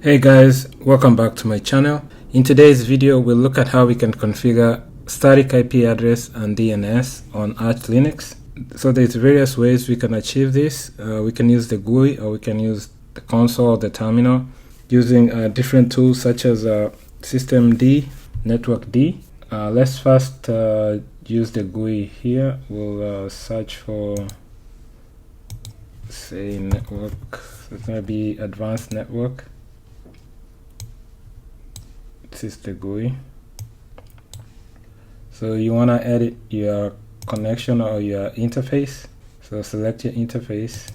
Hey guys, welcome back to my channel. In today's video, we'll look at how we can configure static IP address and DNS on Arch Linux. So there's various ways we can achieve this. We can use the GUI or we can use the console or the terminal using different tools such as systemd, networkd. Let's first use the GUI here. We'll search for, say, network. So it's going to be advanced network. This is the GUI. So you want to edit your connection or your interface. So select your interface,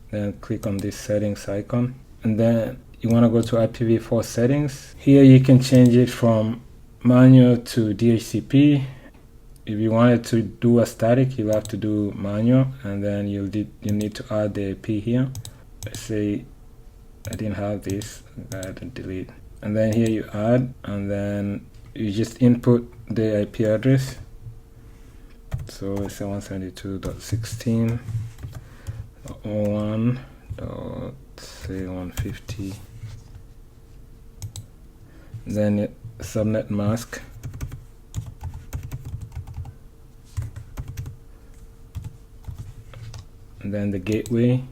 then click on this settings icon, and then you want to go to IPv4 settings. Here you can change it from manual to DHCP. If you wanted to do a static, you'll have to do manual, and then you need to add the IP here. Let's say I didn't have this, I had to delete. And then here you add, and then you just input the IP address. So it's 172.16.01.150. Then subnet mask. And then the gateway.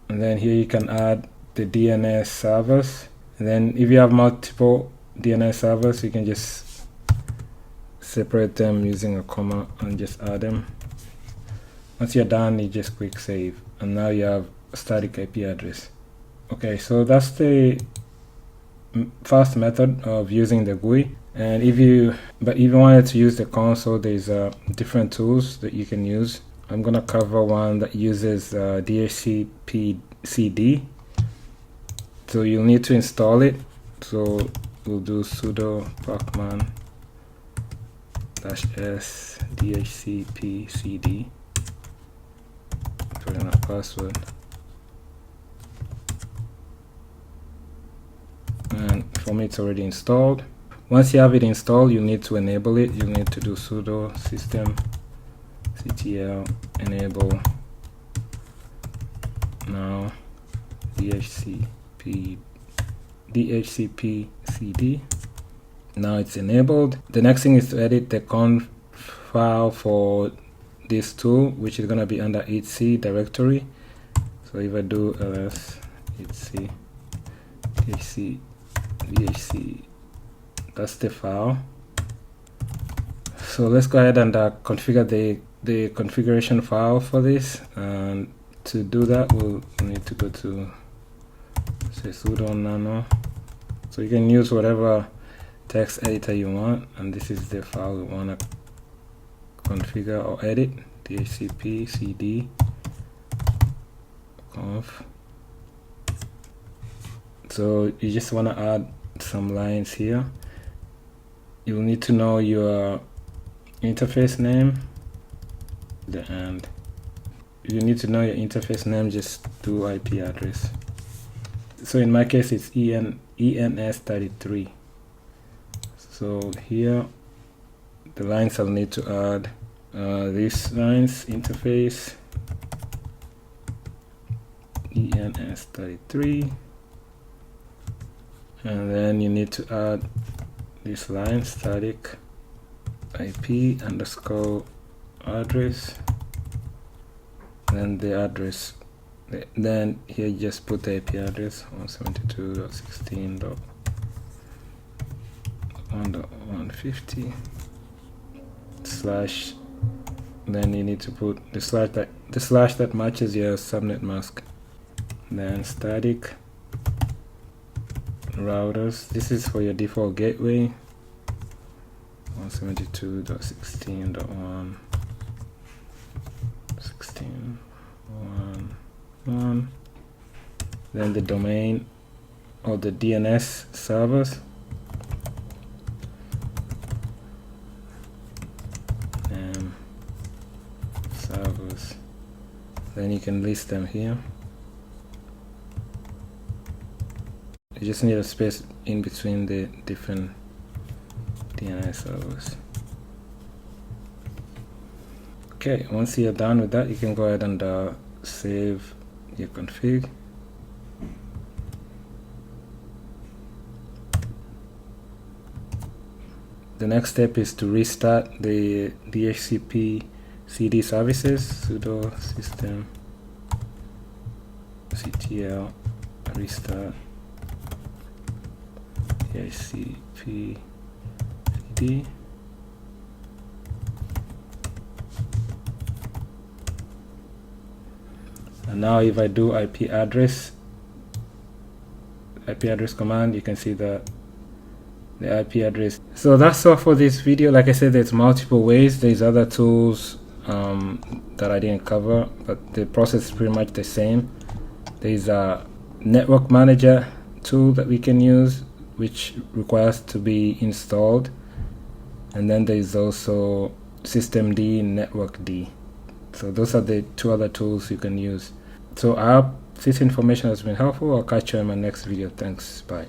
And then here you can add the DNS servers. And then if you have multiple DNS servers, you can just separate them using a comma and just add them. Once you're done, you just click save. And now you have a static IP address. Okay, so that's the first method of using the GUI. And if you wanted to use the console, there's different tools that you can use. I'm going to cover one that uses DHCP CD. So you'll need to install it. So we'll do sudo pacman -s DHCP CD. Put in our password. And for me, it's already installed. Once you have it installed, you need to enable it. You need to do sudo systemctl enable now DHCP CD. Now it's enabled. The next thing is to edit the conf file for this tool, which is going to be under etc directory. So if I do ls etc dhc, that's the file. So let's go ahead and configure the configuration file for this. And to do that, we'll need to go to, say, sudo nano. So you can use whatever text editor you want, and this is the file we want to configure or edit. DHCP CD conf. So you just want to add some lines here. You'll need to know your interface name. And you need to know your interface name, just do IP address. So in my case, it's ENS33. So here, the lines I'll need to add these lines, interface ENS33, and then you need to add this line, static IP underscore address, then the address. Then here you just put the IP address 172.16.1.150 slash. Then you need to put the slash that matches your subnet mask. Then static routers. This is for your default gateway 172.16.1.16.1. Then the domain or the DNS servers. Servers. Then you can list them here. You just need a space in between the different DNS servers. Okay, once you're done with that, you can go ahead and save your config. The next step is to restart the DHCP CD services. Sudo system ctl restart DHCP CD. And now if I do IP address command, you can see the IP address. So that's all for this video. Like I said, there's multiple ways. There's other tools that I didn't cover, but the process is pretty much the same. There's a network manager tool that we can use, which requires to be installed, and then there's also systemd and networkd. So those are the two other tools you can use. So I hope this information has been helpful. I'll catch you in my next video. Thanks. Bye.